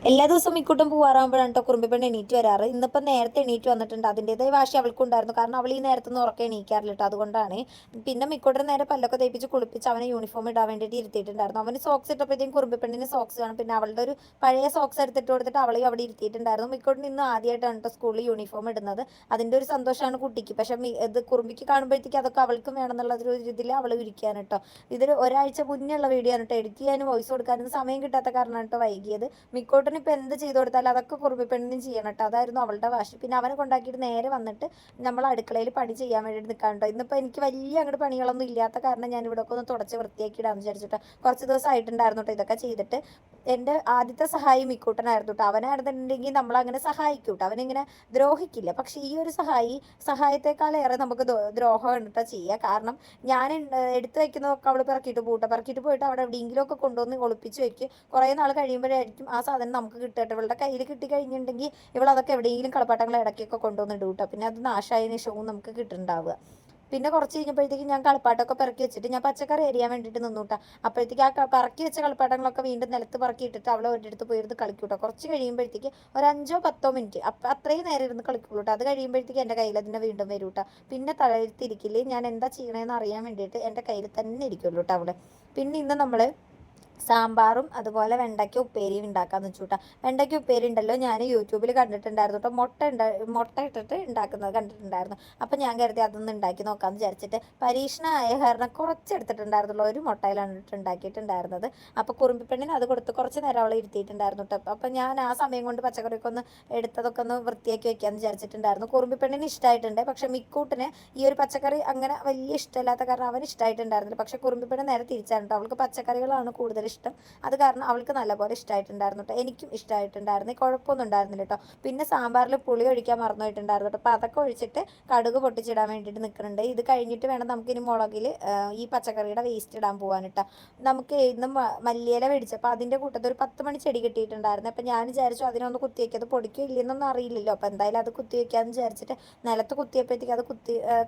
എല്ലാ ദിവസവും മിക്കൂട്ടും പോവാറാകുമ്പോഴാണ് കേട്ടോ കുറുമ്പിപ്പെണ്ണ് എണീറ്റ് വരാറ്. ഇന്നിപ്പം നേരത്തെ എണീറ്റ് വന്നിട്ടുണ്ട്. അതിൻ്റെതായ വാശി അവൾക്കുണ്ടായിരുന്നു. കാരണം അവൾ ഈ നേരത്തൊന്നും ഉറക്കം എണീക്കാറില്ല കേട്ടോ. അതുകൊണ്ടാണ്. പിന്നെ മിക്കൂട്ടർ നേരെ പല്ലൊക്കെ തേപ്പിച്ച് കുളിപ്പിച്ച് അവനെ യൂണിഫോം ഇടാൻ വേണ്ടിയിട്ട് ഇരുത്തിയിട്ടുണ്ടായിരുന്നു. അവന് സോക്സ് ഇട്ടപ്പോഴത്തേക്കും കുറുമ്പിപ്പെണ്ണിന് സോക്സ് വേണം. പിന്നെ അവളുടെ ഒരു പഴയ സോക്സ് എടുത്തിട്ട് കൊടുത്തിട്ട് അവളെയും അവിടെ ഇരുത്തിയിട്ടുണ്ടായിരുന്നു. മിക്കൂട്ടിന് ഇന്ന് ആദ്യമായിട്ടാണ് കേട്ടോ സ്കൂളിൽ യൂണിഫോം ഇടുന്നത്. അതിൻ്റെ ഒരു സന്തോഷമാണ് കുട്ടിക്ക്. പക്ഷേ ഇത് കുറുമ്പിക്ക് കാണുമ്പോഴത്തേക്ക് അതൊക്കെ അവൾക്കും വേണമെന്നുള്ളൊരു ഇതിൽ അവൾ ഇരിക്കുകയാണ് കേട്ടോ. ഇതൊരു ഒരാഴ്ച മുന്നുള്ള വീഡിയോ ആണ് കേട്ടോ. എഡിറ്റ് ചെയ്യാനും വോയിസ് കൊടുക്കാനും സമയം കിട്ടാത്ത കാരണമാണ് കേട്ടോ വൈകിയത്. മിക്കോട്ടിന് ഇപ്പം എന്ത് ചെയ്ത് കൊടുത്താലും അതൊക്കെ കുറുമ്പിപ്പെണ്ണിനും ചെയ്യണം കേട്ടോ. അതായിരുന്നു അവളുടെ വാശി. പിന്നെ അവനെ കൊണ്ടാക്കിയിട്ട് നേരെ വന്നിട്ട് നമ്മൾ അടുക്കളയിൽ പണി ചെയ്യാൻ വേണ്ടിയിട്ട് നിൽക്കാണ്ടോ. ഇന്നിപ്പോൾ എനിക്ക് വലിയ അങ്ങോട്ട് പണികളൊന്നും ഇല്ലാത്ത കാരണം ഞാൻ ഇവിടെ ഒക്കെ ഒന്ന് തുടച്ച് വൃത്തിയാക്കി ഇടാമെന്ന് വിചാരിച്ചിട്ട് കുറച്ച് ദിവസം ആയിട്ടുണ്ടായിരുന്നു കേട്ടോ ഇതൊക്കെ ചെയ്തിട്ട്. എൻ്റെ ആദ്യത്തെ സഹായി മിക്കൂട്ടനായിരുന്നു കേട്ടോ. അവനായിരുന്നുണ്ടെങ്കിൽ നമ്മളങ്ങനെ സഹായിക്കും കേട്ടോ. അവനിങ്ങനെ ദ്രോഹിക്കില്ല. പക്ഷേ ഈ ഒരു സഹായത്തെക്കാളേറെ നമുക്ക് ദ്രോഹം കേട്ടോ ചെയ്യുക. കാരണം ഞാൻ എടുത്തു വയ്ക്കുന്നതൊക്കെ അവൾ പിറക്കിയിട്ട് പോട്ടെ. പിറക്കിയിട്ട് പോയിട്ട് അവിടെ എവിടെയെങ്കിലും ഒക്കെ കൊണ്ടുവന്ന് ഒളിപ്പിച്ച് വെക്കും. കുറേ നാൾ കഴിയുമ്പോഴായിരിക്കും ആ സാധനം നമുക്ക് കിട്ടട്ടെ. ഇവളുടെ കയ്യിൽ കിട്ടിക്കഴിഞ്ഞിട്ടുണ്ടെങ്കിൽ ഇവൾ അതൊക്കെ എവിടെയെങ്കിലും കളപ്പാട്ടങ്ങൾ ഇടയ്ക്കൊക്കെ കൊണ്ടുവന്നിടും കേട്ടോ. പിന്നെ അത് നാശമായതിനു ശേഷവും നമുക്ക് കിട്ടുന്നുണ്ടാവുക. പിന്നെ കുറച്ച് കഴിഞ്ഞപ്പോഴത്തേക്ക് ഞാൻ കളിപ്പാട്ടമൊക്കെ പെറുക്കി വെച്ചിട്ട് ഞാൻ പച്ചക്കറി അരിയാൻ വേണ്ടിയിട്ട് നിന്നൂട്ടാ. അപ്പോഴത്തേക്ക് ആ പറക്കി വെച്ച കളിപ്പാട്ടങ്ങളൊക്കെ വീണ്ടും നിലത്ത് പറക്കി ഇട്ടിട്ട് അവൾ ഒരിടത്ത് പോയിരുന്ന് കളിക്കൂട്ടോ. കുറച്ച് കഴിയുമ്പോഴത്തേക്ക് ഒരു 5-10 മിനിറ്റ് അപ്പം അത്രയും നേരം ഇരുന്ന് കളിക്കുള്ളൂ കേട്ടോ. അത് കഴിയുമ്പോഴത്തേക്ക് എൻ്റെ കയ്യിൽ അതിൻ്റെ വീണ്ടും വരും കേട്ടോ. പിന്നെ തളർത്തിരിക്കില്ലേ ഞാൻ എന്താ ചെയ്യണമെന്ന് അറിയാൻ വേണ്ടിയിട്ട് എൻ്റെ കയ്യിൽ തന്നെ ഇരിക്കുള്ളൂ കേട്ടോ അവൾ. പിന്നെ ഇന്ന് നമ്മൾ സാമ്പാറും അതുപോലെ വെണ്ടയ്ക്ക ഉപ്പേരിയും ഉണ്ടാക്കാന്ന് വെച്ചു കേട്ടോ. വെണ്ടയ്ക്ക ഉപ്പേരി ഉണ്ടല്ലോ ഞാൻ യൂട്യൂബിൽ കണ്ടിട്ടുണ്ടായിരുന്നു കേട്ടോ. മുട്ട ഇട്ടിട്ട് ഉണ്ടാക്കുന്നത് കണ്ടിട്ടുണ്ടായിരുന്നു. അപ്പം ഞാൻ കരുതി അതൊന്ന് ഉണ്ടാക്കി നോക്കാമെന്ന് വിചാരിച്ചിട്ട് പരീക്ഷണമായ കാരണം കുറച്ചെടുത്തിട്ടുണ്ടായിരുന്നുള്ളൂ. ഒരു മുട്ടയിലാണ് ഉണ്ടാക്കിയിട്ടുണ്ടായിരുന്നത്. അപ്പോൾ കുറുമ്പിപ്പെണ്ണിന് അത് കൊടുത്ത് കുറച്ച് നേരം അവളെ ഇരുത്തിയിട്ടുണ്ടായിരുന്നു കേട്ടോ. അപ്പം ഞാൻ ആ സമയം കൊണ്ട് പച്ചക്കറിയൊക്കെ ഒന്ന് എടുത്തതൊക്കെ ഒന്ന് വൃത്തിയാക്കി വെക്കാമെന്ന് വിചാരിച്ചിട്ടുണ്ടായിരുന്നു. കുറുമ്പിപ്പെണ്ണിന് ഇഷ്ടമായിട്ടുണ്ട്. പക്ഷേ മിക്കൂട്ടിന് ഈ ഒരു പച്ചക്കറി അങ്ങനെ വലിയ ഇഷ്ടമില്ലാത്ത കാരണം അവന് ഇഷ്ടമായിട്ടുണ്ടായിരുന്നില്ല. പക്ഷേ കുറുമ്പിപ്പെണ്ണ് നേരെ തിരിച്ചാണ് കേട്ടോ. അവൾക്ക് പച്ചക്കറികളാണ് കൂടുതൽ ഇഷ്ടം. അത് കാരണം അവൾക്ക് നല്ലപോലെ ഇഷ്ടമായിട്ടുണ്ടായിരുന്നു കേട്ടോ. എനിക്കും ഇഷ്ടമായിട്ടുണ്ടായിരുന്നു. കുഴപ്പമൊന്നും ഉണ്ടായിരുന്നില്ല കേട്ടോ. പിന്നെ സാമ്പാറിൽ പുളി ഒഴിക്കാൻ മറന്നുപോയിട്ടുണ്ടായിരുന്നു കേട്ടോ. അപ്പോൾ അതൊക്കെ ഒഴിച്ചിട്ട് കടുക് പൊട്ടിച്ചിടാൻ വേണ്ടിയിട്ട് നിൽക്കുന്നുണ്ട്. ഇത് കഴിഞ്ഞിട്ട് വേണം നമുക്കിനി മുളകിൽ ഈ പച്ചക്കറിയുടെ വേസ്റ്റ് ഇടാൻ പോകാൻ കേട്ടോ. നമുക്ക് ഇന്ന് മല്ലിയില മേടിച്ചപ്പോൾ അതിൻ്റെ കൂട്ടത്തിൽ ഒരു 10 മണി ചെടി കിട്ടിയിട്ടുണ്ടായിരുന്നു. അപ്പോൾ ഞാൻ വിചാരിച്ചു അതിനൊന്ന് കുത്തി വയ്ക്കുക. അത് പൊടിക്കോ ഇല്ലെന്നൊന്നും അറിയില്ലല്ലോ. അപ്പോൾ എന്തായാലും അത് കുത്തി വയ്ക്കാമെന്ന് വിചാരിച്ചിട്ട് നിലത്ത് കുത്തിയപ്പോഴത്തേക്ക് അത്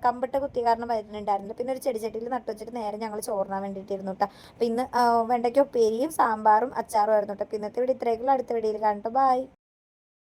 കമ്പിട്ട് കുത്തിയ കാരണം വരുന്നുണ്ടായിരുന്നില്ല. പിന്നെ ഒരു ചെടിച്ചട്ടിയിൽ നട്ടു വെച്ചിട്ട് നേരെ ഞങ്ങൾ ചോറിനാൻ വേണ്ടിയിട്ടിരുന്നു കേട്ടോ. അപ്പോൾ ഇന്ന് വെണ്ടയ്ക്ക ഉപ്പേരിയും സാമ്പാറും അച്ചാറും ആയിരുന്നു കേട്ടോ. ഇന്നത്തെ വീഡിയോ ഇത്രയൊക്കെയുള്ള അടുത്ത വീഡിയോയിൽ കാണട്ടോ. ബൈ.